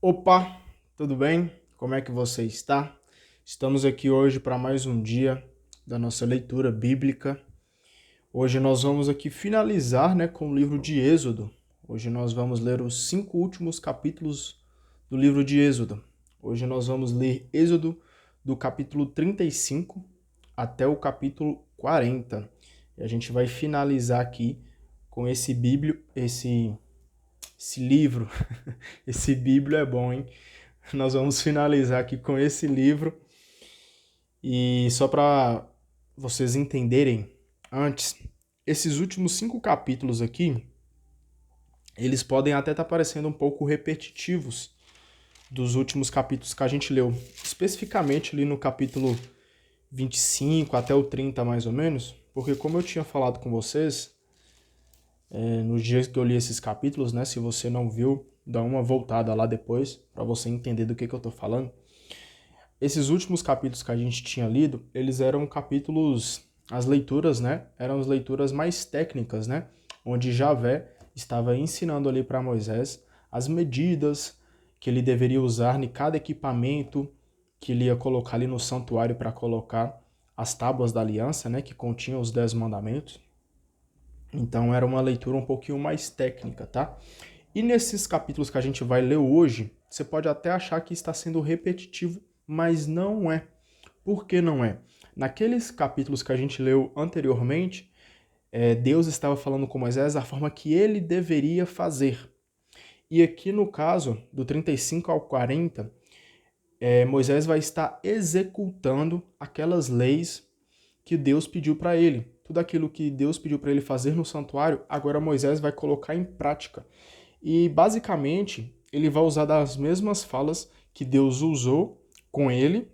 Opa, tudo bem? Como é que você está? Estamos aqui hoje para mais um dia da nossa leitura bíblica. Hoje nós vamos aqui finalizar, com o livro de Êxodo. Hoje nós vamos ler os 5 últimos capítulos do livro de Êxodo. Hoje nós vamos ler Êxodo do capítulo 35 até o capítulo 40. E a gente vai finalizar aqui com esse livro. Esse Bíblio é bom, hein? Nós vamos finalizar aqui com esse livro. E só para vocês entenderem antes, esses últimos 5 capítulos aqui, eles podem até estar parecendo um pouco repetitivos dos últimos capítulos que a gente leu. Especificamente ali no capítulo 25 até o 30 mais ou menos, porque como eu tinha falado com vocês, nos dias que eu li esses capítulos, se você não viu, dá uma voltada lá depois para você entender do que eu tô falando. Esses últimos capítulos que a gente tinha lido, eles eram capítulos, as leituras, eram as leituras mais técnicas, onde Javé estava ensinando ali para Moisés as medidas que ele deveria usar em cada equipamento que ele ia colocar ali no santuário para colocar as tábuas da aliança, que continham os 10 mandamentos. Então era uma leitura um pouquinho mais técnica, tá? E nesses capítulos que a gente vai ler hoje, você pode até achar que está sendo repetitivo, mas não é. Por que não é? Naqueles capítulos que a gente leu anteriormente, Deus estava falando com Moisés a forma que ele deveria fazer. E aqui no caso, do 35 ao 40, Moisés vai estar executando aquelas leis que Deus pediu para ele. Tudo aquilo que Deus pediu para ele fazer no santuário, agora Moisés vai colocar em prática. E basicamente, ele vai usar das mesmas falas que Deus usou com ele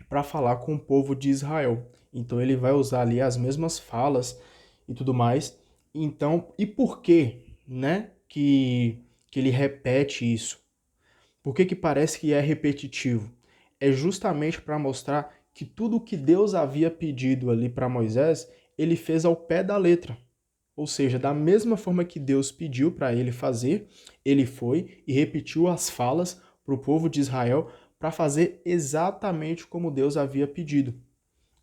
para falar com o povo de Israel. Então ele vai usar ali as mesmas falas e tudo mais. Então, e por que, que ele repete isso? Por que que parece que é repetitivo? É justamente para mostrar que tudo o que Deus havia pedido ali para Moisés, ele fez ao pé da letra. Ou seja, da mesma forma que Deus pediu para ele fazer, ele foi e repetiu as falas para o povo de Israel para fazer exatamente como Deus havia pedido.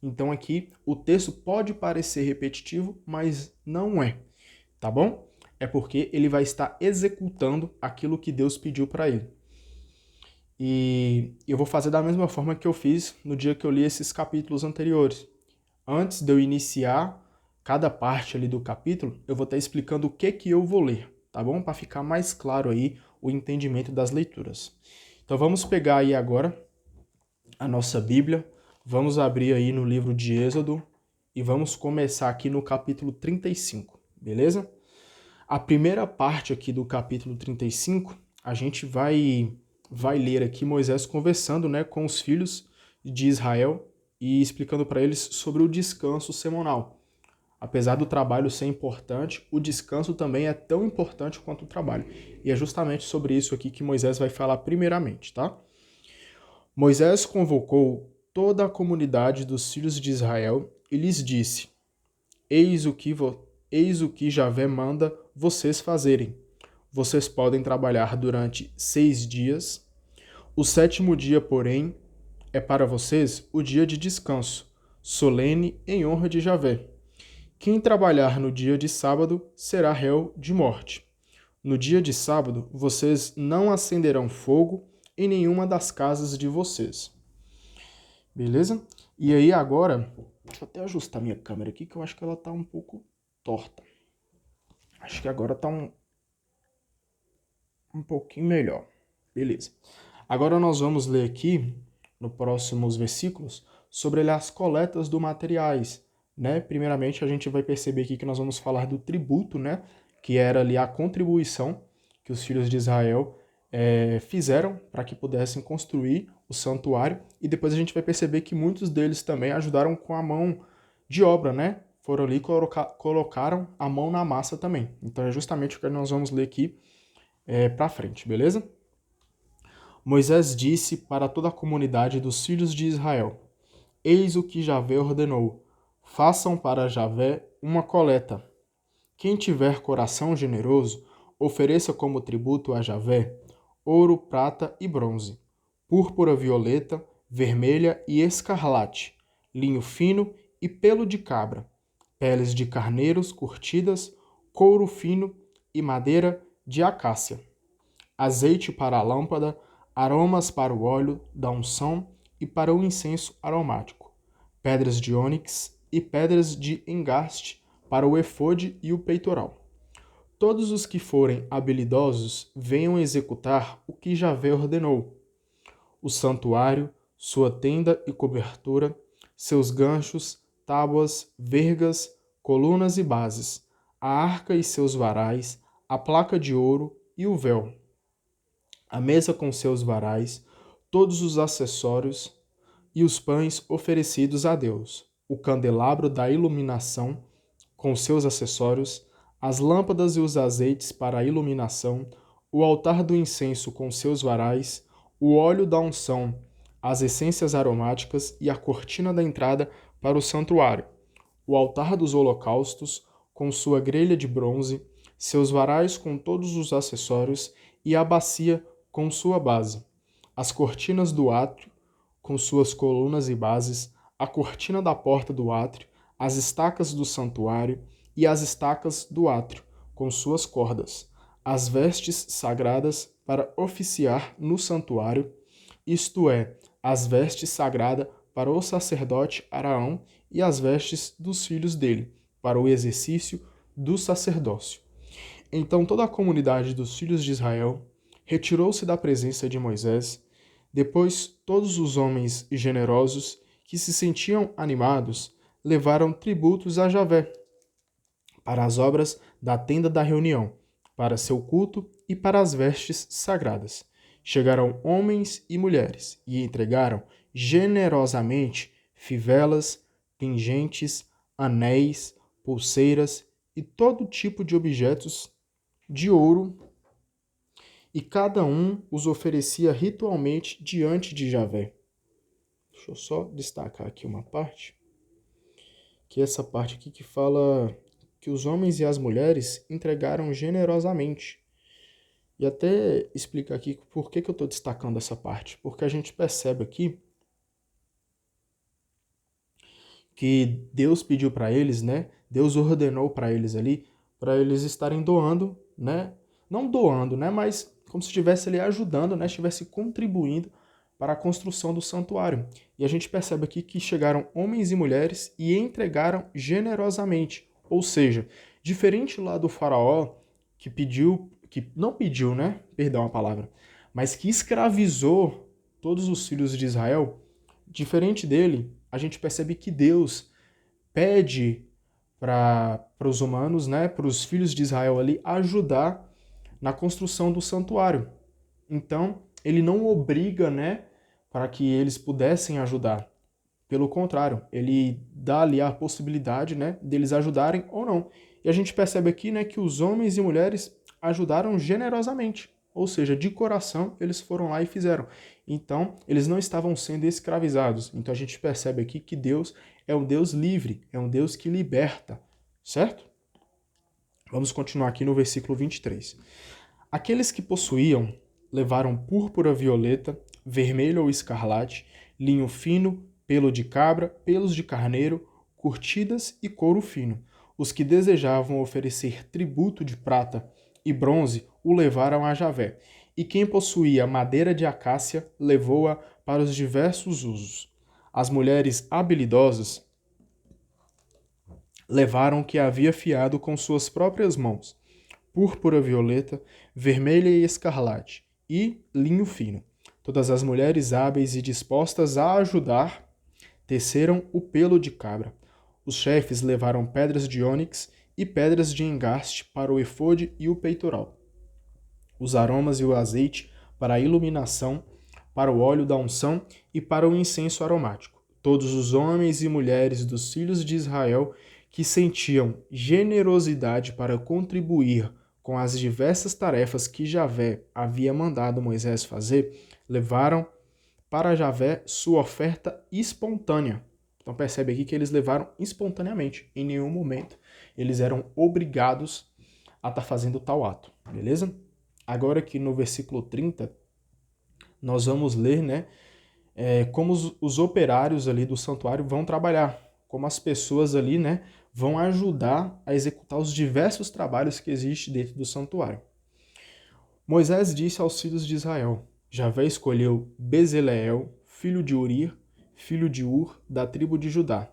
Então aqui o texto pode parecer repetitivo, mas não é, tá bom? É porque ele vai estar executando aquilo que Deus pediu para ele. E eu vou fazer da mesma forma que eu fiz no dia que eu li esses capítulos anteriores. Antes de eu iniciar cada parte ali do capítulo, eu vou estar explicando o que eu vou ler, tá bom? Para ficar mais claro aí o entendimento das leituras. Então vamos pegar aí agora a nossa Bíblia, vamos abrir aí no livro de Êxodo e vamos começar aqui no capítulo 35, beleza? A primeira parte aqui do capítulo 35, a gente vai ler aqui Moisés conversando, com os filhos de Israel e explicando para eles sobre o descanso semanal. Apesar do trabalho ser importante, o descanso também é tão importante quanto o trabalho. E é justamente sobre isso aqui que Moisés vai falar primeiramente, tá? Moisés convocou toda a comunidade dos filhos de Israel e lhes disse: Eis o que Javé manda vocês fazerem. Vocês podem trabalhar durante 6 dias. O sétimo dia, porém, é para vocês o dia de descanso, solene em honra de Javé. Quem trabalhar no dia de sábado será réu de morte. No dia de sábado, vocês não acenderão fogo em nenhuma das casas de vocês. Beleza? E aí agora, deixa eu até ajustar minha câmera aqui, que eu acho que ela tá um pouco torta. Acho que agora tá um pouquinho melhor. Beleza. Agora nós vamos ler aqui, nos próximos versículos, sobre as coletas do materiais. Primeiramente, a gente vai perceber aqui que nós vamos falar do tributo, que era ali a contribuição que os filhos de Israel fizeram para que pudessem construir o santuário. E depois a gente vai perceber que muitos deles também ajudaram com a mão de obra, Foram ali e colocaram a mão na massa também. Então é justamente o que nós vamos ler aqui para frente, beleza? Moisés disse para toda a comunidade dos filhos de Israel: Eis o que Javé ordenou: façam para Javé uma coleta. Quem tiver coração generoso, ofereça como tributo a Javé ouro, prata e bronze, púrpura violeta, vermelha e escarlate, linho fino e pelo de cabra, peles de carneiros curtidas, couro fino e madeira de acácia, azeite para a lâmpada, aromas para o óleo da unção e para o incenso aromático, pedras de ônix e pedras de engaste para o efode e o peitoral. Todos os que forem habilidosos venham executar o que Javé ordenou: o santuário, sua tenda e cobertura, seus ganchos, tábuas, vergas, colunas e bases, a arca e seus varais, a placa de ouro e o véu, a mesa com seus varais, todos os acessórios e os pães oferecidos a Deus, o candelabro da iluminação com seus acessórios, as lâmpadas e os azeites para a iluminação, o altar do incenso com seus varais, o óleo da unção, as essências aromáticas e a cortina da entrada para o santuário, o altar dos holocaustos com sua grelha de bronze, seus varais com todos os acessórios e a bacia com sua base, as cortinas do átrio com suas colunas e bases, a cortina da porta do átrio, as estacas do santuário e as estacas do átrio, com suas cordas, as vestes sagradas para oficiar no santuário, isto é, as vestes sagradas para o sacerdote Araão e as vestes dos filhos dele, para o exercício do sacerdócio. Então toda a comunidade dos filhos de Israel retirou-se da presença de Moisés. Depois todos os homens generosos que se sentiam animados levaram tributos a Javé para as obras da tenda da reunião, para seu culto e para as vestes sagradas. Chegaram homens e mulheres e entregaram generosamente fivelas, pingentes, anéis, pulseiras e todo tipo de objetos de ouro, e cada um os oferecia ritualmente diante de Javé. Deixa eu só destacar aqui uma parte, que é essa parte aqui que fala que os homens e as mulheres entregaram generosamente. E até explicar aqui por que eu estou destacando essa parte. Porque a gente percebe aqui que Deus pediu para eles, né? Deus ordenou para eles ali, para eles estarem doando, né? Não doando, né? Mas como se estivesse ali ajudando, né? Estivesse contribuindo para a construção do santuário. E a gente percebe aqui que chegaram homens e mulheres e entregaram generosamente. Ou seja, diferente lá do faraó, que pediu, que não pediu, né? Perdão a palavra, mas que escravizou todos os filhos de Israel, diferente dele, a gente percebe que Deus pede para os humanos, né, para os filhos de Israel ali, ajudar na construção do santuário. Então, ele não obriga, né, para que eles pudessem ajudar. Pelo contrário, ele dá ali a possibilidade, né, deles ajudarem ou não. E a gente percebe aqui, né, que os homens e mulheres ajudaram generosamente. Ou seja, de coração, eles foram lá e fizeram. Então, eles não estavam sendo escravizados. Então, a gente percebe aqui que Deus é um Deus livre, é um Deus que liberta, certo? Vamos continuar aqui no versículo 23. Aqueles que possuíam levaram púrpura violeta, vermelho ou escarlate, linho fino, pelo de cabra, pelos de carneiro, curtidas e couro fino. Os que desejavam oferecer tributo de prata e bronze o levaram a Javé, e quem possuía madeira de acácia levou-a para os diversos usos. As mulheres habilidosas levaram o que havia fiado com suas próprias mãos, púrpura violeta, vermelha e escarlate, e linho fino. Todas as mulheres hábeis e dispostas a ajudar teceram o pelo de cabra. Os chefes levaram pedras de ônix e pedras de engaste para o efode e o peitoral, os aromas e o azeite para a iluminação, para o óleo da unção e para o incenso aromático. Todos os homens e mulheres dos filhos de Israel que sentiam generosidade para contribuir com as diversas tarefas que Javé havia mandado Moisés fazer, levaram para Javé sua oferta espontânea. Então percebe aqui que eles levaram espontaneamente, em nenhum momento eles eram obrigados a estar fazendo tal ato, beleza? Agora aqui no versículo 30, nós vamos ler, né, como os operários ali do santuário vão trabalhar, como as pessoas ali, né, vão ajudar a executar os diversos trabalhos que existem dentro do santuário. Moisés disse aos filhos de Israel: Javé escolheu Bezaleel, filho de Uri, filho de Ur, da tribo de Judá,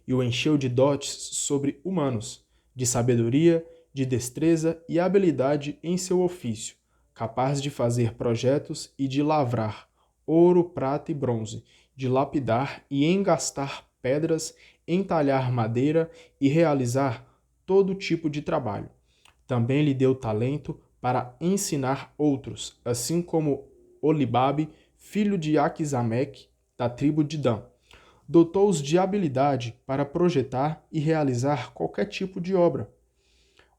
e o encheu de dotes sobre-humanos, de sabedoria, de destreza e habilidade em seu ofício, capaz de fazer projetos e de lavrar ouro, prata e bronze, de lapidar e engastar pedras, entalhar madeira e realizar todo tipo de trabalho. Também lhe deu talento para ensinar outros, assim como Olibabe, filho de Aquisameque, da tribo de Dan. Dotou-os de habilidade para projetar e realizar qualquer tipo de obra.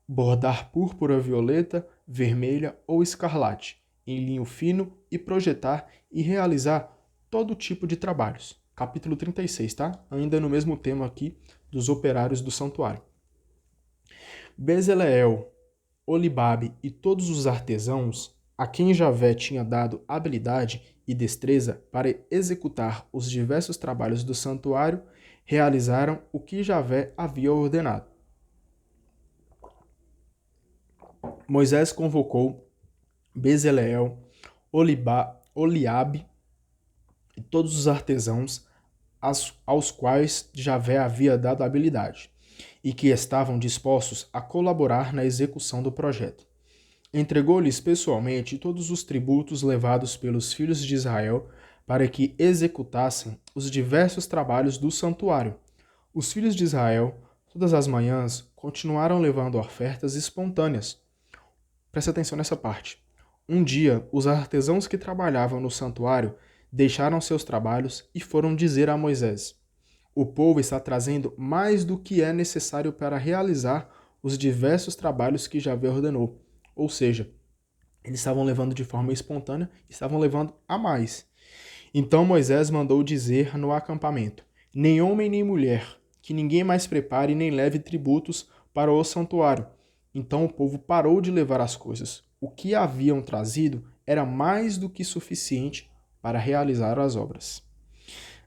Bordar púrpura violeta, vermelha ou escarlate, em linho fino e projetar e realizar todo tipo de trabalhos. Capítulo 36, tá? Ainda no mesmo tema aqui dos operários do santuário. Bezaleel, Olibabe e todos os artesãos, a quem Javé tinha dado habilidade e destreza para executar os diversos trabalhos do santuário, realizaram o que Javé havia ordenado. Moisés convocou Bezaleel, Oliabe e todos os artesãos aos quais Javé havia dado habilidade e que estavam dispostos a colaborar na execução do projeto. Entregou-lhes pessoalmente todos os tributos levados pelos filhos de Israel para que executassem os diversos trabalhos do santuário. Os filhos de Israel, todas as manhãs, continuaram levando ofertas espontâneas. Preste atenção nessa parte. Um dia, os artesãos que trabalhavam no santuário deixaram seus trabalhos e foram dizer a Moisés: O povo está trazendo mais do que é necessário para realizar os diversos trabalhos que Javé ordenou. Ou seja, eles estavam levando de forma espontânea, estavam levando a mais. Então Moisés mandou dizer no acampamento: Nem homem nem mulher, que ninguém mais prepare nem leve tributos para o santuário. Então o povo parou de levar as coisas. O que haviam trazido era mais do que suficiente para realizar as obras.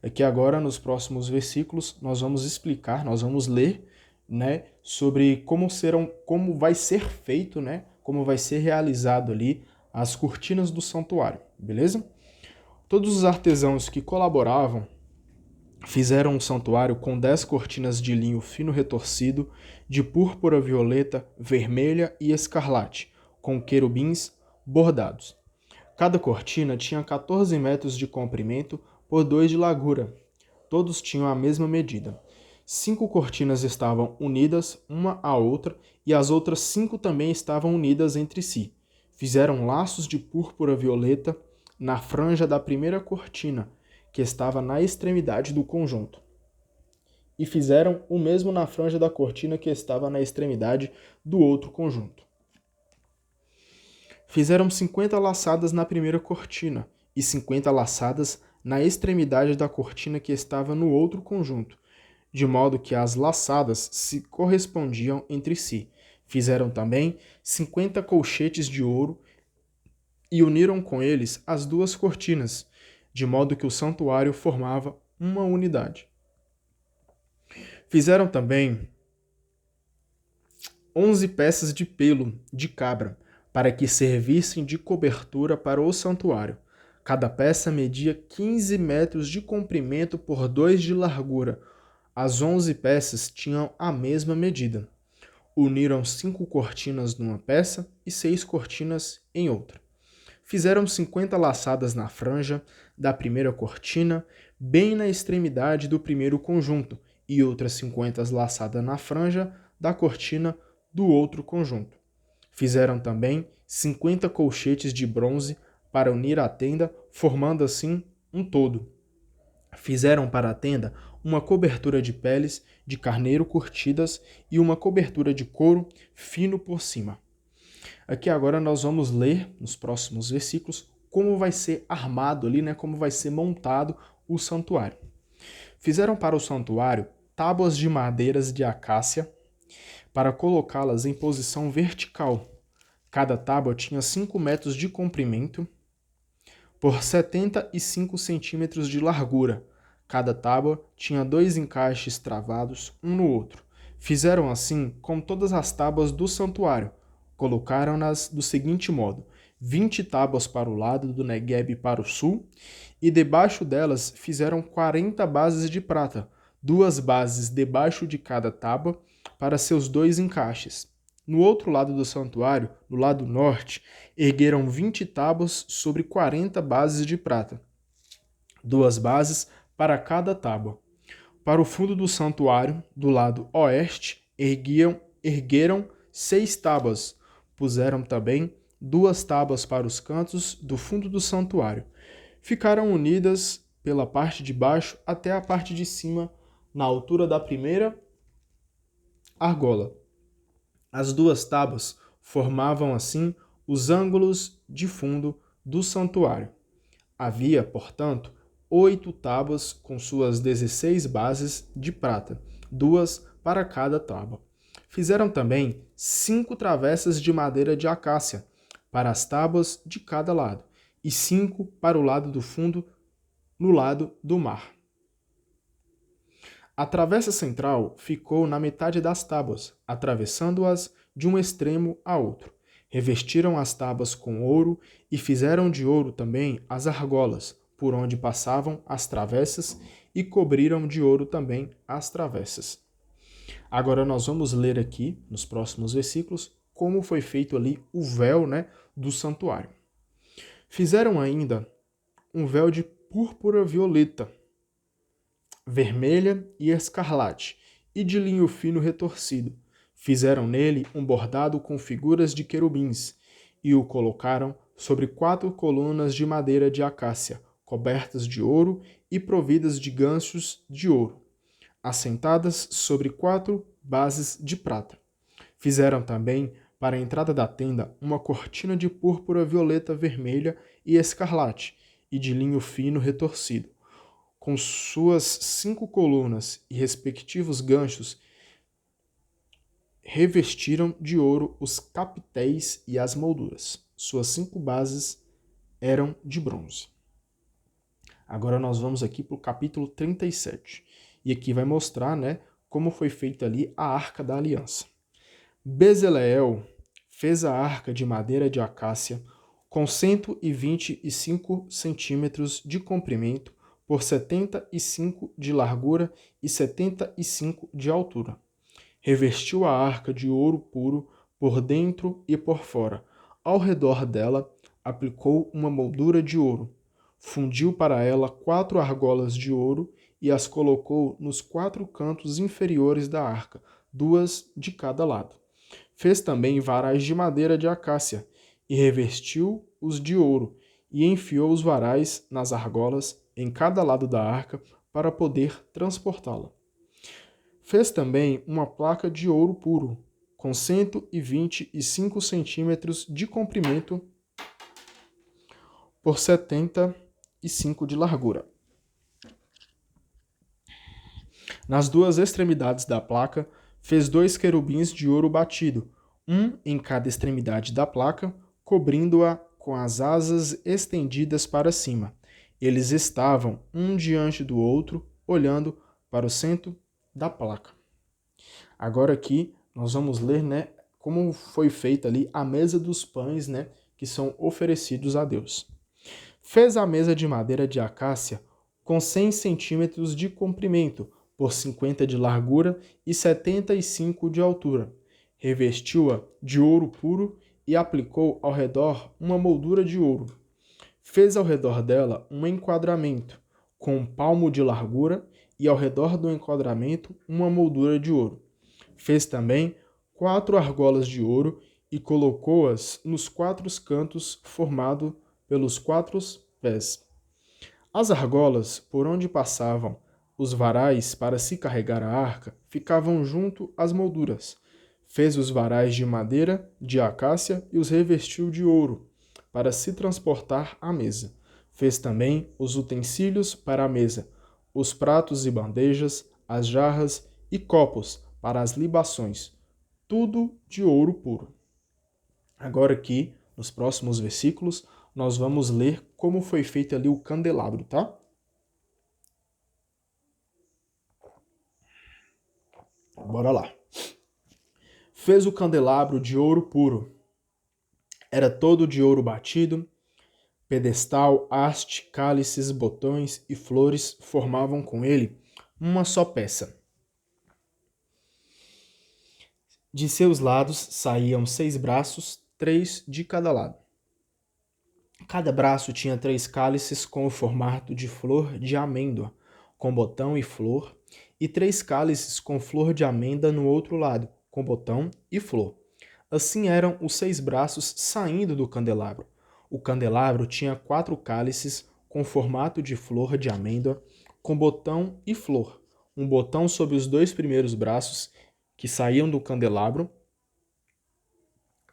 Aqui agora, nos próximos versículos, nós vamos explicar, nós vamos ler, né, sobre como vai ser feito, né, como vai ser realizado ali as cortinas do santuário, beleza? Todos os artesãos que colaboravam fizeram um santuário com 10 cortinas de linho fino retorcido, de púrpura violeta, vermelha e escarlate, com querubins bordados. Cada cortina tinha 14 metros de comprimento por 2 de largura. Todos tinham a mesma medida. 5 cortinas estavam unidas uma à outra e as outras 5 também estavam unidas entre si. Fizeram laços de púrpura violeta na franja da primeira cortina, que estava na extremidade do conjunto. E fizeram o mesmo na franja da cortina que estava na extremidade do outro conjunto. Fizeram 50 laçadas na primeira cortina e 50 laçadas na extremidade da cortina que estava no outro conjunto, de modo que as laçadas se correspondiam entre si. Fizeram também 50 colchetes de ouro e uniram com eles as duas cortinas, de modo que o santuário formava uma unidade. Fizeram também 11 peças de pelo de cabra, para que servissem de cobertura para o santuário. Cada peça media 15 metros de comprimento por 2 de largura. As 11 peças tinham a mesma medida. Uniram 5 cortinas numa peça e 6 cortinas em outra. Fizeram 50 laçadas na franja da primeira cortina, bem na extremidade do primeiro conjunto, e outras 50 laçadas na franja da cortina do outro conjunto. Fizeram também 50 colchetes de bronze para unir a tenda, formando assim um todo. Fizeram para a tenda uma cobertura de peles de carneiro curtidas e uma cobertura de couro fino por cima. Aqui agora nós vamos ler, nos próximos versículos, como vai ser armado ali, né, como vai ser montado o santuário. Fizeram para o santuário tábuas de madeiras de acácia para colocá-las em posição vertical. Cada tábua tinha 5 metros de comprimento por 75 centímetros de largura. Cada tábua tinha 2 encaixes travados um no outro. Fizeram assim com todas as tábuas do santuário. Colocaram-nas do seguinte modo: 20 tábuas para o lado do Neguebe para o sul, e debaixo delas fizeram 40 bases de prata, 2 bases debaixo de cada tábua, para seus 2 encaixes. No outro lado do santuário, no lado norte, ergueram 20 tábuas sobre 40 bases de prata, 2 bases para cada tábua. Para o fundo do santuário, do lado oeste, ergueram 6 tábuas. Puseram também 2 tábuas para os cantos do fundo do santuário. Ficaram unidas pela parte de baixo até a parte de cima, na altura da primeira argola. As 2 tábuas formavam assim os ângulos de fundo do santuário. Havia, portanto, 8 tábuas com suas 16 bases de prata, 2 para cada tábua. Fizeram também 5 travessas de madeira de acácia para as tábuas de cada lado, e 5 para o lado do fundo, no lado do mar. A travessa central ficou na metade das tábuas, atravessando-as de um extremo a outro. Revestiram as tábuas com ouro e fizeram de ouro também as argolas, por onde passavam as travessas, e cobriram de ouro também as travessas. Agora nós vamos ler aqui, nos próximos versículos, como foi feito ali o véu, do santuário. Fizeram ainda um véu de púrpura violeta, vermelha e escarlate, e de linho fino retorcido. Fizeram nele um bordado com figuras de querubins, e o colocaram sobre 4 colunas de madeira de acácia, cobertas de ouro e providas de ganchos de ouro, assentadas sobre 4 bases de prata. Fizeram também, para a entrada da tenda, uma cortina de púrpura violeta, vermelha e escarlate, e de linho fino retorcido. Com suas 5 colunas e respectivos ganchos, revestiram de ouro os capitéis e as molduras. Suas 5 bases eram de bronze. Agora nós vamos aqui para o capítulo 37. E aqui vai mostrar, como foi feita ali a Arca da Aliança. Bezaleel fez a arca de madeira de acácia com 125 centímetros de comprimento por 75 de largura e 75 de altura. Revestiu a arca de ouro puro por dentro e por fora. Ao redor dela, aplicou uma moldura de ouro. Fundiu para ela 4 argolas de ouro e as colocou nos 4 cantos inferiores da arca, 2 de cada lado. Fez também varais de madeira de acácia e revestiu-os de ouro e enfiou os varais nas argolas em cada lado da arca para poder transportá-la. Fez também uma placa de ouro puro, com 125 centímetros de comprimento por 75 de largura. Nas 2 extremidades da placa, fez 2 querubins de ouro batido, um em cada extremidade da placa, cobrindo-a com as asas estendidas para cima. Eles estavam um diante do outro, olhando para o centro da placa. Agora aqui nós vamos ler, como foi feita ali a mesa dos pães, que são oferecidos a Deus. Fez a mesa de madeira de acácia com 100 centímetros de comprimento, por 50 de largura e 75 de altura. Revestiu-a de ouro puro e aplicou ao redor uma moldura de ouro. Fez ao redor dela um enquadramento, com um palmo de largura, e ao redor do enquadramento uma moldura de ouro. Fez também 4 argolas de ouro e colocou-as nos 4 cantos, formado pelos 4 pés. As argolas, por onde passavam os varais para se carregar a arca, ficavam junto às molduras. Fez os varais de madeira de acácia e os revestiu de ouro, para se transportar à mesa. Fez também os utensílios para a mesa, os pratos e bandejas, as jarras e copos para as libações, tudo de ouro puro. Agora aqui, nos próximos versículos, nós vamos ler como foi feito ali o candelabro, tá? Bora lá. Fez o candelabro de ouro puro. Era todo de ouro batido. Pedestal, haste, cálices, botões e flores formavam com ele uma só peça. De seus lados saíam 6 braços, 3 de cada lado. Cada braço tinha 3 cálices com o formato de flor de amêndoa, com botão e flor, e 3 cálices com flor de amêndoa no outro lado, com botão e flor. Assim eram os 6 braços saindo do candelabro. O candelabro tinha 4 cálices com formato de flor de amêndoa, com botão e flor. Um botão sobre os 2 primeiros braços que saíam do candelabro,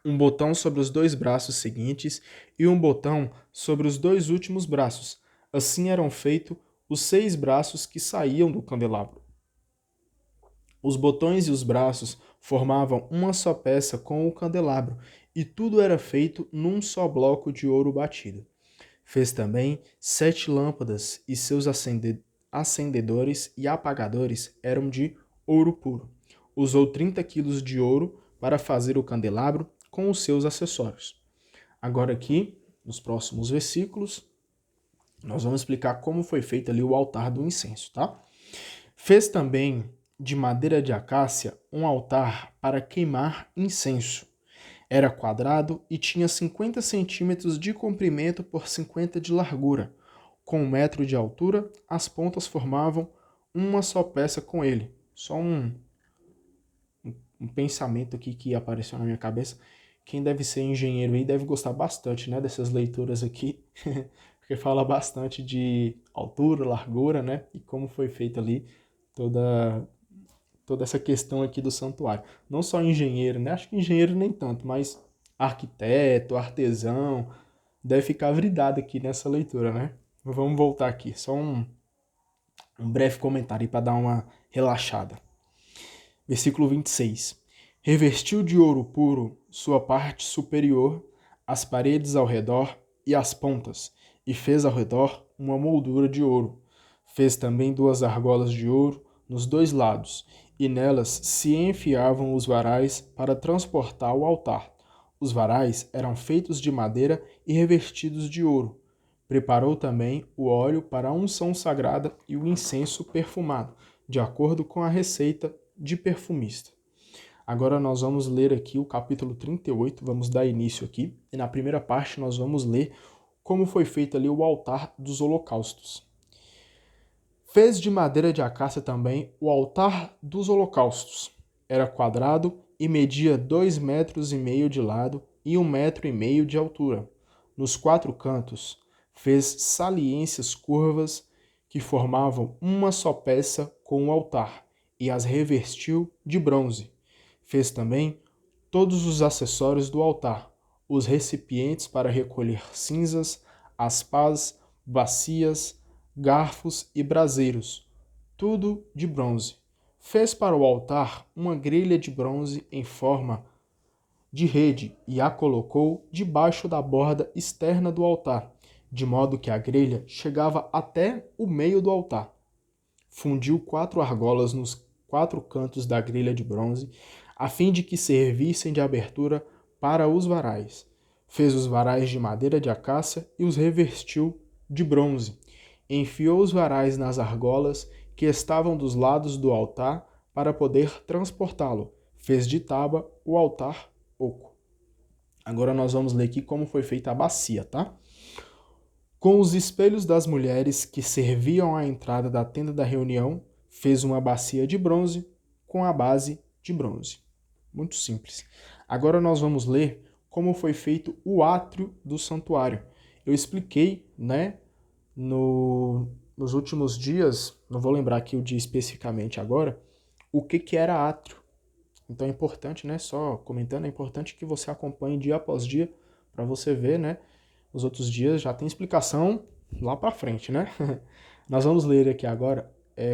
um botão sobre os 2 braços seguintes e um botão sobre os 2 últimos braços. Assim eram feitos os 6 braços que saíam do candelabro. Os botões e os braços formavam uma só peça com o candelabro, e tudo era feito num só bloco de ouro batido. Fez também 7 lâmpadas, e seus acendedores e apagadores eram de ouro puro. Usou 30 quilos de ouro para fazer o candelabro com os seus acessórios. Agora aqui, nos próximos versículos, nós vamos explicar como foi feito ali o altar do incenso, tá? Fez também de madeira de acácia um altar para queimar incenso. Era quadrado e tinha 50 centímetros de comprimento por 50 de largura. Com 1 metro de altura, as pontas formavam uma só peça com ele. Só um pensamento aqui que apareceu na minha cabeça. Quem deve ser engenheiro aí deve gostar bastante, né, dessas leituras aqui, porque fala bastante de altura, largura, né, e como foi feita ali toda essa questão aqui do santuário. Não só engenheiro, né, acho que engenheiro nem tanto, mas arquiteto, artesão, deve ficar vidrado aqui nessa leitura, né. Vamos voltar aqui, só um breve comentário para dar uma relaxada. Versículo 26. Revestiu de ouro puro sua parte superior, as paredes ao redor e as pontas, e fez ao redor uma moldura de ouro. Fez também 2 argolas de ouro nos 2 lados, e nelas se enfiavam os varais para transportar o altar. Os varais eram feitos de madeira e revestidos de ouro. Preparou também o óleo para a unção sagrada e o incenso perfumado, de acordo com a receita de perfumista. Agora nós vamos ler aqui o capítulo 38, vamos dar início aqui, e na primeira parte nós vamos ler como foi feito ali o altar dos holocaustos. Fez de madeira de acácia também o altar dos holocaustos. Era quadrado e media 2,5 metros de lado e 1,5 metro de altura. Nos 4 cantos fez saliências curvas que formavam uma só peça com o altar, e as revestiu de bronze. Fez também todos os acessórios do altar, os recipientes para recolher cinzas, as pás, bacias, garfos e braseiros, tudo de bronze. Fez para o altar uma grelha de bronze em forma de rede e a colocou debaixo da borda externa do altar, de modo que a grelha chegava até o meio do altar. Fundiu 4 argolas nos 4 cantos da grelha de bronze, a fim de que servissem de abertura para os varais. Fez os varais de madeira de acácia e os revestiu de bronze. Enfiou os varais nas argolas que estavam dos lados do altar para poder transportá-lo. Fez de tábua o altar oco. Agora nós vamos ler aqui como foi feita a bacia, tá? Com os espelhos das mulheres que serviam à entrada da tenda da reunião, fez uma bacia de bronze com a base de bronze. Muito simples. Agora nós vamos ler como foi feito o átrio do santuário. Eu expliquei, né, nos últimos dias, não vou lembrar aqui o dia especificamente agora, o que era átrio. Então é importante, né, só comentando, é importante que você acompanhe dia após dia para você ver, né, os outros dias já tem explicação lá para frente, né? Nós vamos ler aqui agora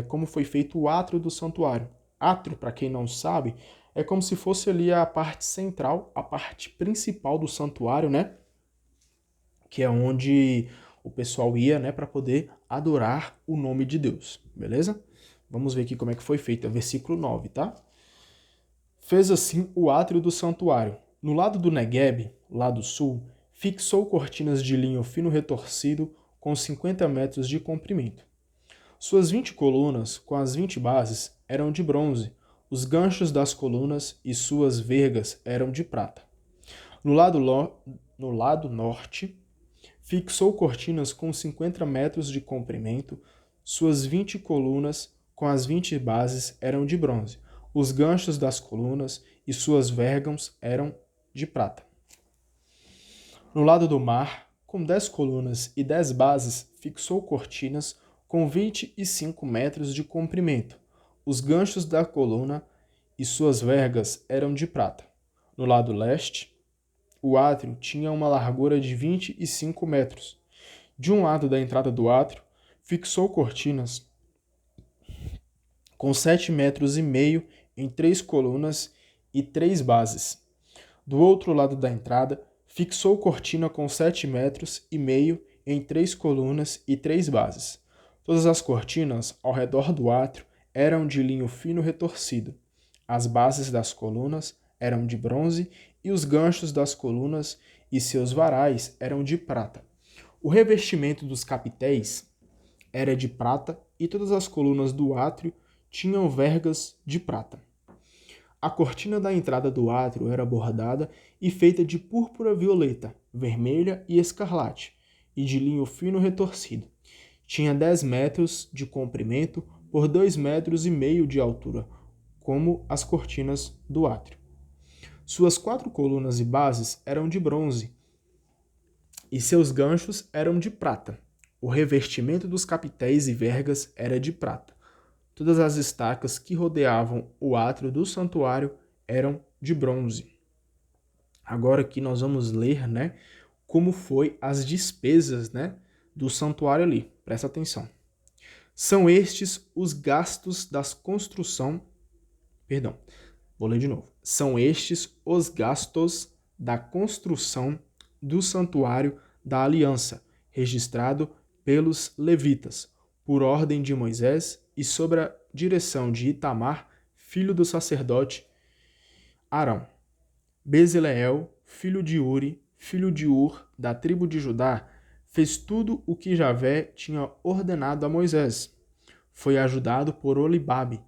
como foi feito o átrio do santuário. Átrio, para quem não sabe, é como se fosse ali a parte central, a parte principal do santuário, né? Que é onde o pessoal ia, né, para poder adorar o nome de Deus, beleza? Vamos ver aqui como é que foi feito, é versículo 9, tá? Fez assim o átrio do santuário. No lado do Neguebe, lado sul, fixou cortinas de linho fino retorcido com 50 metros de comprimento. Suas 20 colunas, com as 20 bases, eram de bronze. Os ganchos das colunas e suas vergas eram de prata. No lado norte, fixou cortinas com 50 metros de comprimento. Suas 20 colunas, com as 20 bases, eram de bronze. Os ganchos das colunas e suas vergas eram de prata. No lado do mar, com 10 colunas e 10 bases, fixou cortinas com 25 metros de comprimento. Os ganchos da coluna e suas vergas eram de prata. No lado leste, o átrio tinha uma largura de 25 metros. De um lado da entrada do átrio, fixou cortinas com 7,5 metros em 3 colunas e 3 bases. Do outro lado da entrada, fixou cortina com 7,5 metros em 3 colunas e 3 bases. Todas as cortinas ao redor do átrio eram de linho fino retorcido. As bases das colunas eram de bronze e os ganchos das colunas e seus varais eram de prata. O revestimento dos capitéis era de prata e todas as colunas do átrio tinham vergas de prata. A cortina da entrada do átrio era bordada e feita de púrpura violeta, vermelha e escarlate, e de linho fino retorcido. Tinha 10 metros de comprimento por 2,5 metros de altura, como as cortinas do átrio. Suas 4 colunas e bases eram de bronze, e seus ganchos eram de prata. O revestimento dos capitéis e vergas era de prata. Todas as estacas que rodeavam o átrio do santuário eram de bronze. Agora aqui nós vamos ler, né, como foi as despesas, né, do santuário ali. Presta atenção. São estes os gastos das construção, perdão, vou ler de novo. São estes os gastos da construção do santuário da aliança, registrado pelos levitas, por ordem de Moisés e sob a direção de Itamar, filho do sacerdote Arão. Bezaleel, filho de Uri, filho de Ur, da tribo de Judá, fez tudo o que Javé tinha ordenado a Moisés. Foi ajudado por Olibabe,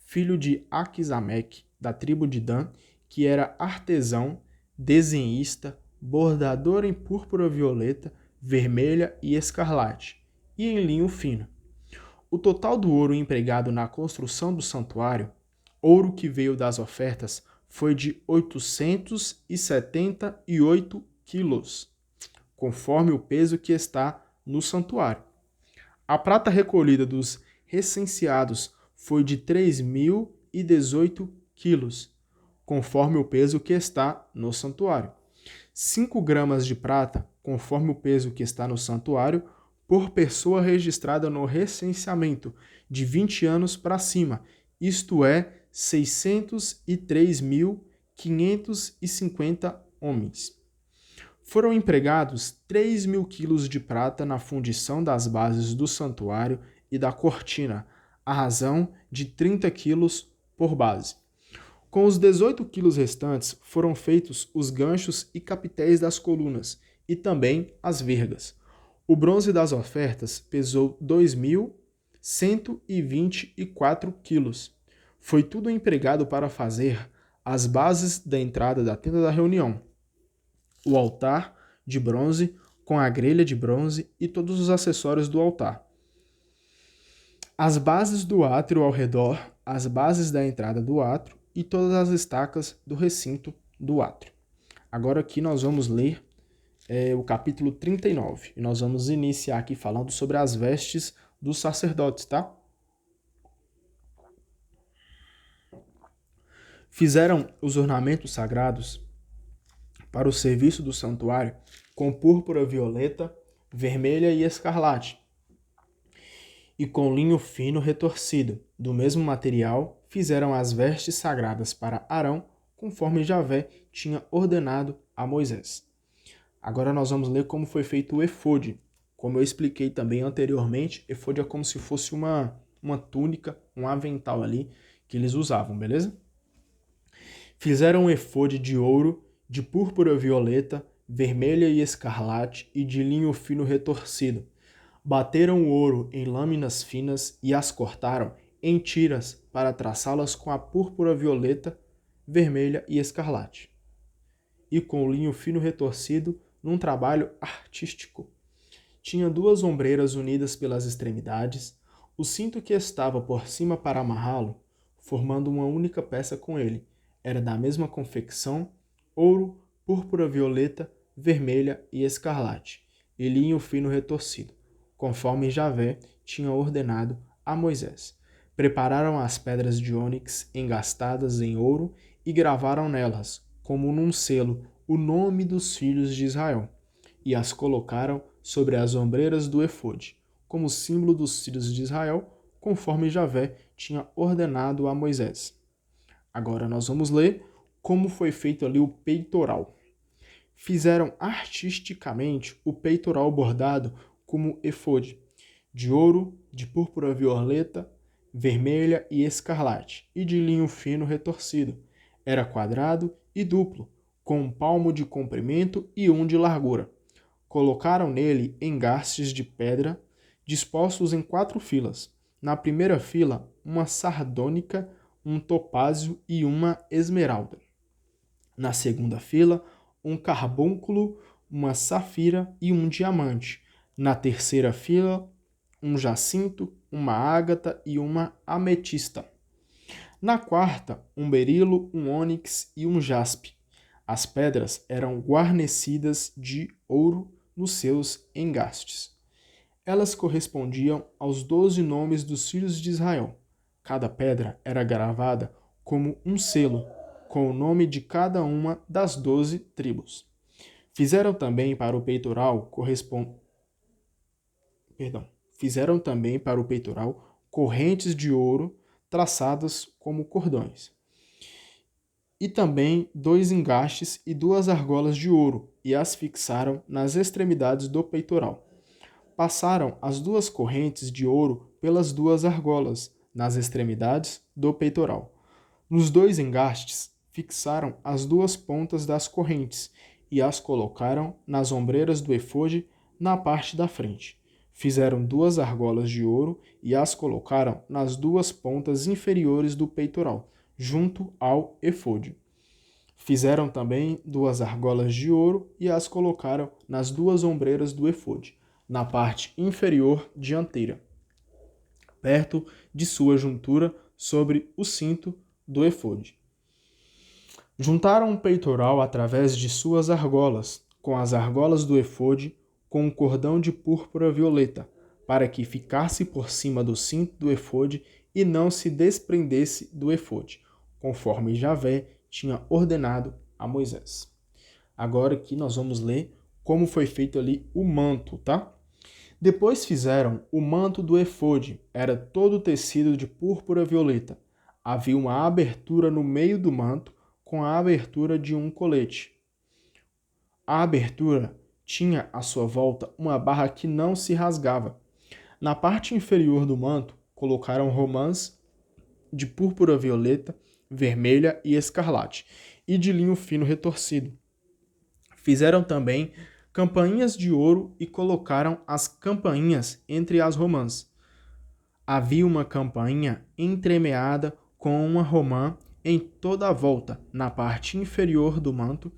filho de Aquisameque, da tribo de Dan, que era artesão, desenhista, bordador em púrpura violeta, vermelha e escarlate, e em linho fino. O total do ouro empregado na construção do santuário, ouro que veio das ofertas, foi de 878 quilos, conforme o peso que está no santuário. A prata recolhida dos recenseados foi de 3.018 quilos, conforme o peso que está no santuário. 5 gramas de prata, conforme o peso que está no santuário, por pessoa registrada no recenseamento, de 20 anos para cima, isto é, 603.550 homens. Foram empregados 3.000 quilos de prata na fundição das bases do santuário e da cortina, à razão de 30 quilos por base. Com os 18 quilos restantes foram feitos os ganchos e capitéis das colunas, e também as vergas. O bronze das ofertas pesou 2.124 quilos. Foi tudo empregado para fazer as bases da entrada da tenda da reunião, o altar de bronze com a grelha de bronze e todos os acessórios do altar, as bases do átrio ao redor, as bases da entrada do átrio e todas as estacas do recinto do átrio. Agora aqui nós vamos ler o capítulo 39 e nós vamos iniciar aqui falando sobre as vestes dos sacerdotes, tá? Fizeram os ornamentos sagrados para o serviço do santuário com púrpura violeta, vermelha e escarlate, E com linho fino retorcido, do mesmo material, fizeram as vestes sagradas para Arão, conforme Javé tinha ordenado a Moisés. Agora nós vamos ler como foi feito o efode. Como eu expliquei também anteriormente, efode é como se fosse uma túnica, um avental ali que eles usavam, beleza? Fizeram um efode de ouro, de púrpura violeta, vermelha e escarlate e de linho fino retorcido. Bateram o ouro em lâminas finas e as cortaram em tiras para traçá-las com a púrpura violeta, vermelha e escarlate. E com o linho fino retorcido, num trabalho artístico. Tinha 2 ombreiras unidas pelas extremidades, o cinto que estava por cima para amarrá-lo, formando uma única peça com ele. Era da mesma confecção, ouro, púrpura violeta, vermelha e escarlate, e linho fino retorcido, conforme Javé tinha ordenado a Moisés. Prepararam as pedras de ônix engastadas em ouro e gravaram nelas, como num selo, o nome dos filhos de Israel, e as colocaram sobre as ombreiras do efode, como símbolo dos filhos de Israel, conforme Javé tinha ordenado a Moisés. Agora nós vamos ler como foi feito ali o peitoral. Fizeram artisticamente o peitoral bordado como efode, de ouro, de púrpura violeta, vermelha e escarlate, e de linho fino retorcido. Era quadrado e duplo, com um palmo de comprimento e um de largura. Colocaram nele engastes de pedra, dispostos em 4 filas. Na primeira fila, uma sardônica, um topázio e uma esmeralda. Na segunda fila, um carbúnculo, uma safira e um diamante. Na terceira fila, um jacinto, uma ágata e uma ametista. Na quarta, um berilo, um ônix e um jaspe. As pedras eram guarnecidas de ouro nos seus engastes. Elas correspondiam aos 12 nomes dos filhos de Israel. Cada pedra era gravada como um selo, com o nome de cada uma das 12 tribos. Fizeram também para o peitoral correntes de ouro traçadas como cordões. E também 2 engastes e 2 argolas de ouro, e as fixaram nas extremidades do peitoral. Passaram as 2 correntes de ouro pelas 2 argolas, nas extremidades do peitoral. Nos 2 engastes, fixaram as 2 pontas das correntes e as colocaram nas ombreiras do efode na parte da frente. Fizeram 2 argolas de ouro e as colocaram nas 2 pontas inferiores do peitoral, junto ao efode. Fizeram também 2 argolas de ouro e as colocaram nas 2 ombreiras do efode, na parte inferior dianteira, perto de sua juntura sobre o cinto do efode. Juntaram o peitoral através de suas argolas, com as argolas do efode, com um cordão de púrpura violeta, para que ficasse por cima do cinto do efode e não se desprendesse do efode, conforme Javé tinha ordenado a Moisés. Agora aqui nós vamos ler como foi feito ali o manto, tá? Depois fizeram o manto do efode, era todo tecido de púrpura violeta. Havia uma abertura no meio do manto, com a abertura de um colete. A abertura tinha à sua volta uma barra que não se rasgava. Na parte inferior do manto, colocaram romãs de púrpura violeta, vermelha e escarlate, e de linho fino retorcido. Fizeram também campainhas de ouro e colocaram as campainhas entre as romãs. Havia uma campainha entremeada com uma romã em toda a volta, na parte inferior do manto,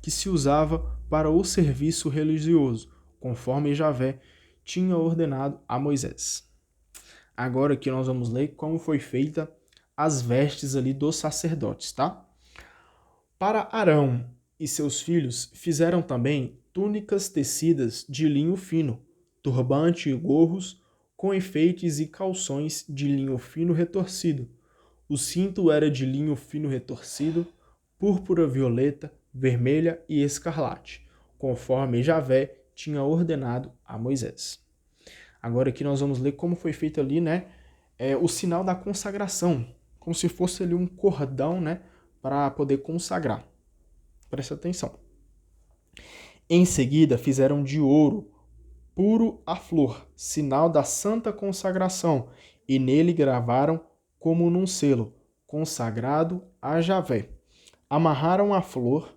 que se usava para o serviço religioso, conforme Javé tinha ordenado a Moisés. Agora aqui nós vamos ler como foi feita as vestes ali dos sacerdotes, tá? Para Arão e seus filhos fizeram também túnicas tecidas de linho fino, turbante e gorros, com enfeites e calções de linho fino retorcido. O cinto era de linho fino retorcido, púrpura violeta, vermelha e escarlate, conforme Javé tinha ordenado a Moisés. Agora aqui nós vamos ler como foi feito ali, né, o sinal da consagração, como se fosse ali um cordão, né, para poder consagrar. Presta atenção. Em seguida, fizeram de ouro puro a flor, sinal da santa consagração, e nele gravaram como num selo, consagrado a Javé. Amarraram a flor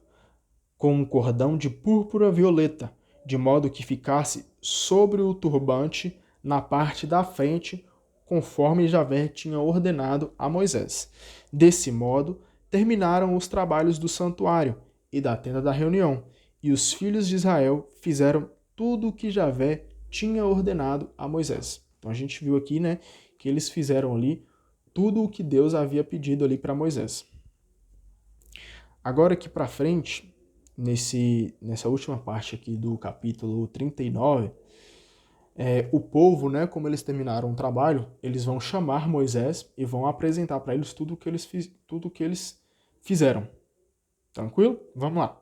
com um cordão de púrpura violeta, de modo que ficasse sobre o turbante na parte da frente, conforme Javé tinha ordenado a Moisés. Desse modo, terminaram os trabalhos do santuário e da tenda da reunião, e os filhos de Israel fizeram tudo o que Javé tinha ordenado a Moisés. Então a gente viu aqui, né, que eles fizeram ali tudo o que Deus havia pedido ali para Moisés. Agora aqui para frente, nessa última parte aqui do capítulo 39, o povo, né, como eles terminaram o trabalho, eles vão chamar Moisés e vão apresentar para eles tudo o que eles fizeram. Tranquilo? Vamos lá.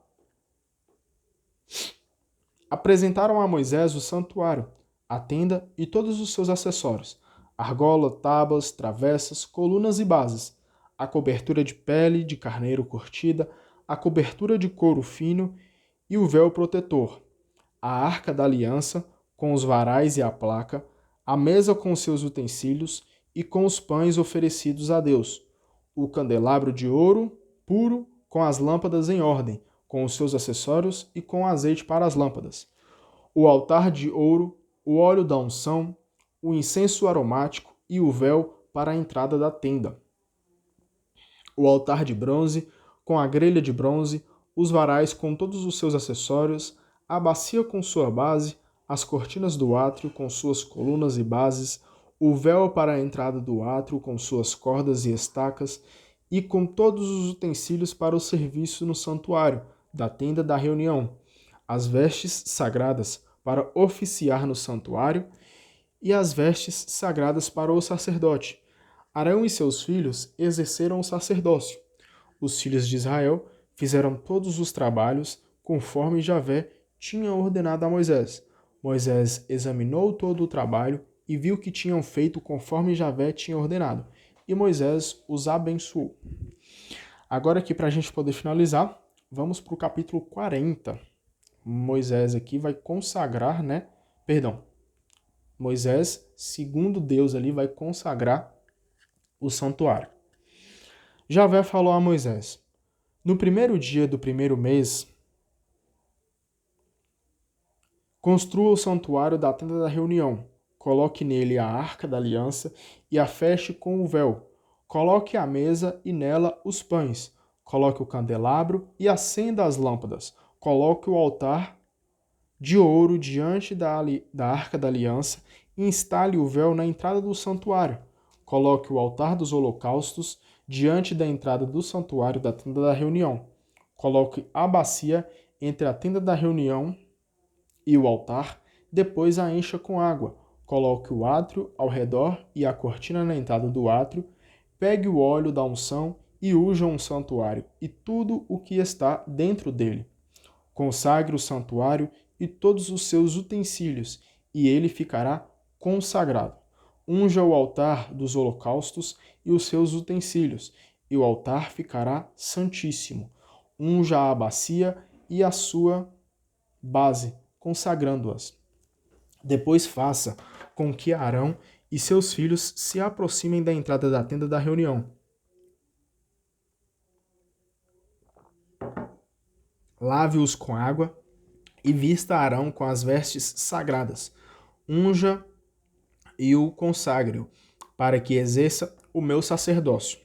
Apresentaram a Moisés o santuário, a tenda e todos os seus acessórios, argola, tábuas, travessas, colunas e bases, a cobertura de pele de carneiro curtida, a cobertura de couro fino e o véu protetor, a arca da aliança com os varais e a placa, a mesa com seus utensílios e com os pães oferecidos a Deus, o candelabro de ouro puro com as lâmpadas em ordem, com os seus acessórios e com azeite para as lâmpadas, o altar de ouro, o óleo da unção, o incenso aromático e o véu para a entrada da tenda, o altar de bronze com a grelha de bronze, os varais com todos os seus acessórios, a bacia com sua base, as cortinas do átrio com suas colunas e bases, o véu para a entrada do átrio com suas cordas e estacas, e com todos os utensílios para o serviço no santuário, da tenda da reunião, as vestes sagradas para oficiar no santuário e as vestes sagradas para o sacerdote. Arão e seus filhos exerceram o sacerdócio. Os filhos de Israel fizeram todos os trabalhos conforme Javé tinha ordenado a Moisés. Moisés examinou todo o trabalho e viu que tinham feito conforme Javé tinha ordenado. E Moisés os abençoou. Agora aqui, para a gente poder finalizar, vamos para o capítulo 40. Moisés aqui vai consagrar, né? Perdão. Moisés, segundo Deus ali, vai consagrar o santuário. Javé falou a Moisés: no primeiro dia do primeiro mês, construa o santuário da tenda da reunião. Coloque nele a arca da aliança e a feche com o véu. Coloque a mesa e nela os pães. Coloque o candelabro e acenda as lâmpadas. Coloque o altar de ouro diante da arca da aliança e instale o véu na entrada do santuário. Coloque o altar dos holocaustos diante da entrada do santuário da tenda da reunião. Coloque a bacia entre a tenda da reunião e o altar, depois a encha com água. Coloque o átrio ao redor e a cortina na entrada do átrio. Pegue o óleo da unção e unja um santuário e tudo o que está dentro dele. Consagre o santuário e todos os seus utensílios, e ele ficará consagrado. Unja o altar dos holocaustos e os seus utensílios, e o altar ficará santíssimo. Unja a bacia e a sua base, consagrando-as. Depois faça com que Arão e seus filhos se aproximem da entrada da tenda da reunião. Lave-os com água e vista Arão com as vestes sagradas. Unja e o consagre-o, para que exerça o meu sacerdócio.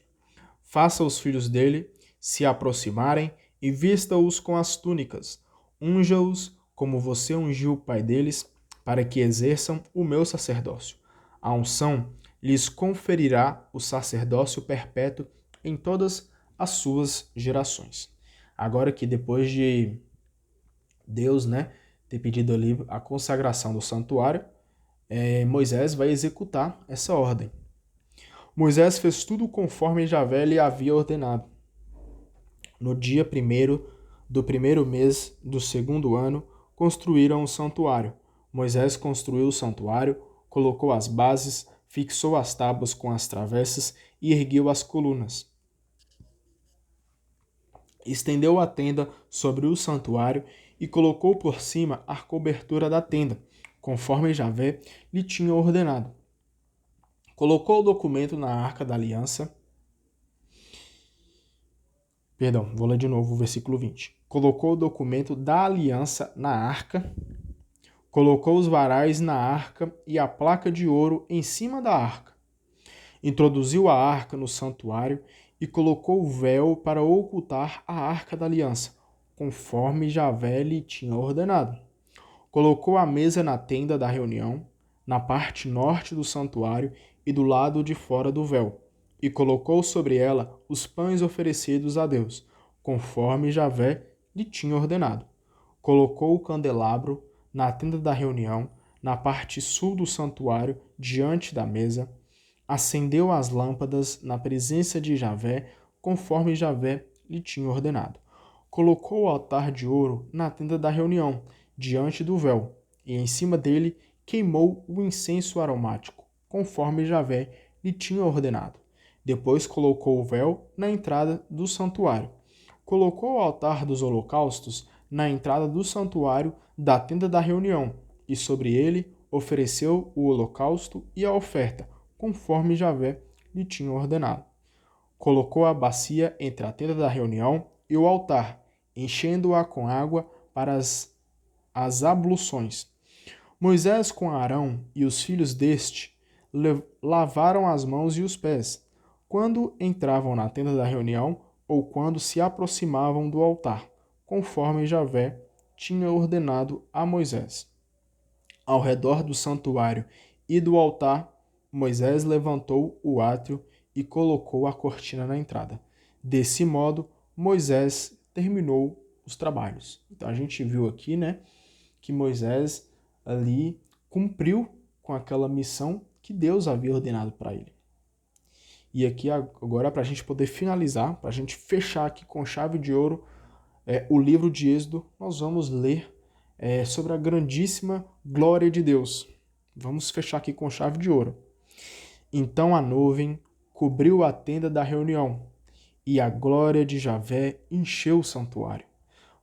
Faça os filhos dele se aproximarem e vista-os com as túnicas. Unja-os como você ungiu o pai deles, para que exerçam o meu sacerdócio. A unção lhes conferirá o sacerdócio perpétuo em todas as suas gerações. Agora que depois de Deus, né, ter pedido ali a consagração do santuário, Moisés vai executar essa ordem. Moisés fez tudo conforme Javé lhe havia ordenado. No dia 1º do primeiro mês do segundo ano, construíram o santuário. Moisés construiu o santuário colocou as bases, fixou as tábuas com as travessas e ergueu as colunas. Estendeu a tenda sobre o santuário e colocou por cima a cobertura da tenda, conforme Javé lhe tinha ordenado. Colocou o documento na arca da aliança. Perdão, vou ler de novo o versículo 20. Colocou o documento da aliança na arca, colocou os varais na arca e a placa de ouro em cima da arca. Introduziu a arca no santuário e colocou o véu para ocultar a arca da aliança, conforme Javé lhe tinha ordenado. Colocou a mesa na tenda da reunião, na parte norte do santuário e do lado de fora do véu, e colocou sobre ela os pães oferecidos a Deus, conforme Javé lhe tinha ordenado. Colocou o candelabro na tenda da reunião, na parte sul do santuário, diante da mesa, acendeu as lâmpadas na presença de Javé, conforme Javé lhe tinha ordenado. Colocou o altar de ouro na tenda da reunião, diante do véu, e em cima dele queimou o incenso aromático, conforme Javé lhe tinha ordenado. Depois colocou o véu na entrada do santuário. Colocou o altar dos holocaustos na entrada do santuário da tenda da reunião, e sobre ele ofereceu o holocausto e a oferta, conforme Javé lhe tinha ordenado. Colocou a bacia entre a tenda da reunião e o altar, enchendo-a com água para as abluções. Moisés com Arão e os filhos deste lavaram as mãos e os pés, quando entravam na tenda da reunião ou quando se aproximavam do altar, conforme Javé tinha ordenado a Moisés. Ao redor do santuário e do altar, Moisés levantou o átrio e colocou a cortina na entrada. Desse modo, Moisés terminou os trabalhos. Então a gente viu aqui, né, que Moisés ali cumpriu com aquela missão que Deus havia ordenado para ele. E aqui agora, para a gente poder finalizar, para a gente fechar aqui com chave de ouro o livro de Êxodo, nós vamos ler sobre a grandíssima glória de Deus. Vamos fechar aqui com chave de ouro. Então a nuvem cobriu a tenda da reunião, e a glória de Javé encheu o santuário.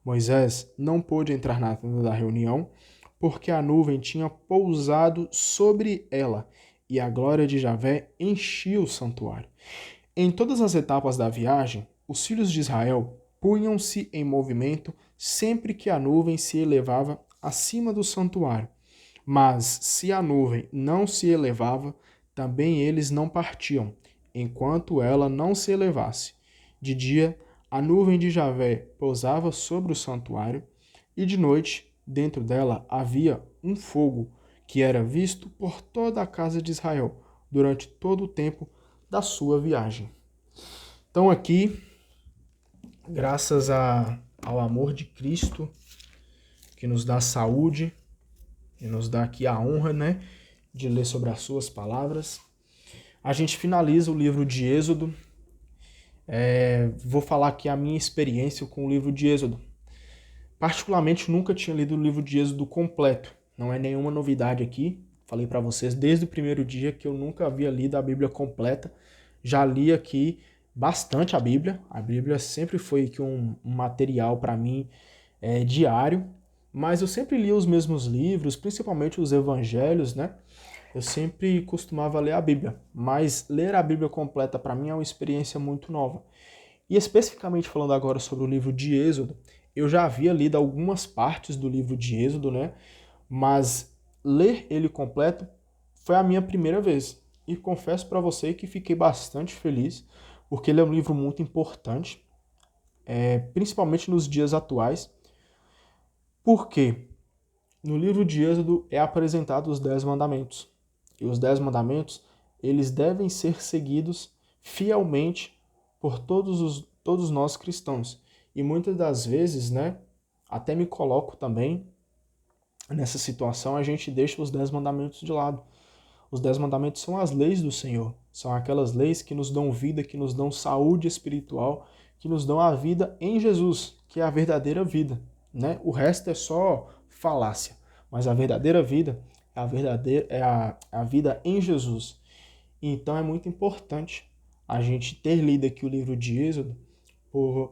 Moisés não pôde entrar na tenda da reunião, porque a nuvem tinha pousado sobre ela, e a glória de Javé enchia o santuário. Em todas as etapas da viagem, os filhos de Israel punham-se em movimento sempre que a nuvem se elevava acima do santuário. Mas se a nuvem não se elevava, também eles não partiam, enquanto ela não se elevasse. De dia, a nuvem de Javé pousava sobre o santuário, e de noite, dentro dela, havia um fogo, que era visto por toda a casa de Israel, durante todo o tempo da sua viagem. Então aqui, graças ao amor de Cristo, que nos dá saúde, e nos dá aqui a honra, né, de ler sobre as suas palavras, a gente finaliza o livro de Êxodo. Vou falar aqui a minha experiência com o livro de Êxodo. Particularmente, nunca tinha lido o livro de Êxodo completo. Não é nenhuma novidade aqui. Falei para vocês desde o primeiro dia que eu nunca havia lido a Bíblia completa. Já li aqui bastante a Bíblia. A Bíblia sempre foi aqui um material para mim diário. Mas eu sempre li os mesmos livros, principalmente os evangelhos, né? Eu sempre costumava ler a Bíblia, mas ler a Bíblia completa para mim é uma experiência muito nova. E especificamente falando agora sobre o livro de Êxodo, eu já havia lido algumas partes do livro de Êxodo, né? Mas ler ele completo foi a minha primeira vez. E confesso para você que fiquei bastante feliz, porque ele é um livro muito importante, principalmente nos dias atuais. Porque no livro de Êxodo é apresentado os 10 mandamentos. E os 10 mandamentos, eles devem ser seguidos fielmente por todos nós cristãos. E muitas das vezes, né, até me coloco também nessa situação, a gente deixa os 10 mandamentos de lado. Os 10 mandamentos são as leis do Senhor. São aquelas leis que nos dão vida, que nos dão saúde espiritual, que nos dão a vida em Jesus, que é a verdadeira vida. Né? O resto é só falácia, mas a verdadeira vida a vida em Jesus. Então é muito importante a gente ter lido aqui o livro de Êxodo,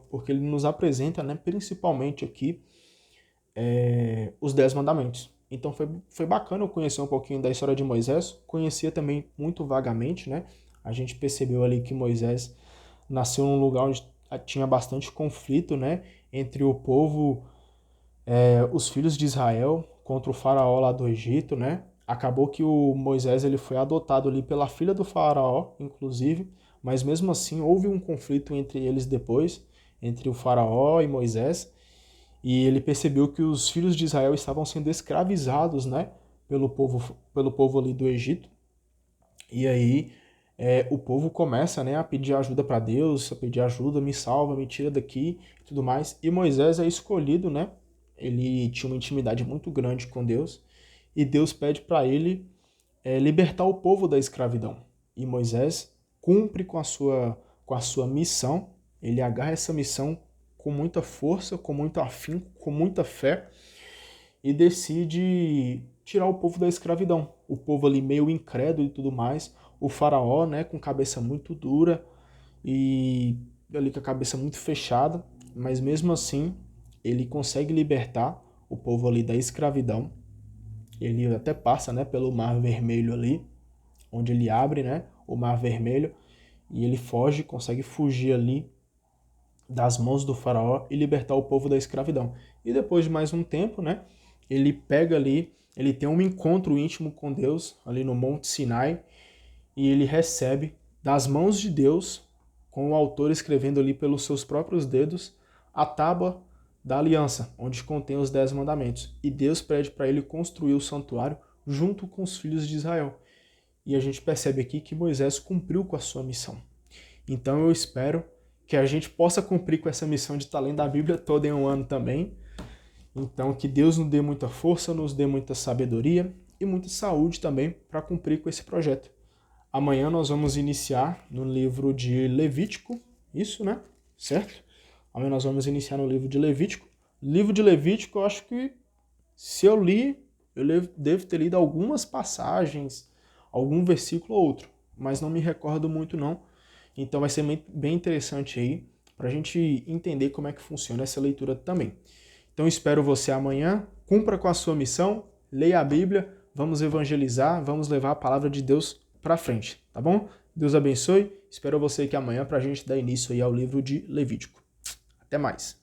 porque ele nos apresenta, né, principalmente aqui, os 10 mandamentos. Então foi bacana eu conhecer um pouquinho da história de Moisés, conhecia também muito vagamente, né? A gente percebeu ali que Moisés nasceu num lugar onde tinha bastante conflito, né, entre o povo, os filhos de Israel contra o faraó lá do Egito, né? Acabou que o Moisés ele foi adotado ali pela filha do faraó, inclusive, mas mesmo assim houve um conflito entre eles depois, entre o faraó e Moisés, e ele percebeu que os filhos de Israel estavam sendo escravizados, né, pelo povo ali do Egito. E aí o povo começa, né, a pedir ajuda para Deus, a pedir ajuda, me salva, me tira daqui e tudo mais. E Moisés é escolhido, né? Ele tinha uma intimidade muito grande com Deus e Deus pede para ele libertar o povo da escravidão. E Moisés cumpre com a sua missão, ele agarra essa missão com muita força, com muito afinco, com muita fé e decide tirar o povo da escravidão. O povo ali meio incrédulo e tudo mais, o faraó, né, com cabeça muito dura e ali com a cabeça muito fechada, mas mesmo assim ele consegue libertar o povo ali da escravidão. Ele até passa, né, pelo Mar Vermelho ali, onde ele abre, né, o Mar Vermelho, e ele foge, consegue fugir ali das mãos do faraó e libertar o povo da escravidão. E depois de mais um tempo, né, ele pega ali, ele tem um encontro íntimo com Deus ali no Monte Sinai e ele recebe das mãos de Deus, com o autor escrevendo ali pelos seus próprios dedos, a tábua da aliança, onde contém os 10 mandamentos. E Deus pede para ele construir o santuário junto com os filhos de Israel. E a gente percebe aqui que Moisés cumpriu com a sua missão. Então eu espero que a gente possa cumprir com essa missão de estar lendo a Bíblia toda em um ano também. Então que Deus nos dê muita força, nos dê muita sabedoria e muita saúde também para cumprir com esse projeto. Amanhã nós vamos iniciar no livro de Levítico, isso, né? Certo? Amanhã nós vamos iniciar no livro de Levítico. Livro de Levítico, eu acho que se eu li, eu devo ter lido algumas passagens, algum versículo ou outro, mas não me recordo muito não. Então vai ser bem interessante aí para a gente entender como é que funciona essa leitura também. Então espero você amanhã, cumpra com a sua missão, leia a Bíblia, vamos evangelizar, vamos levar a palavra de Deus para frente, tá bom? Deus abençoe, espero você aqui amanhã para a gente dar início aí ao livro de Levítico. Até mais!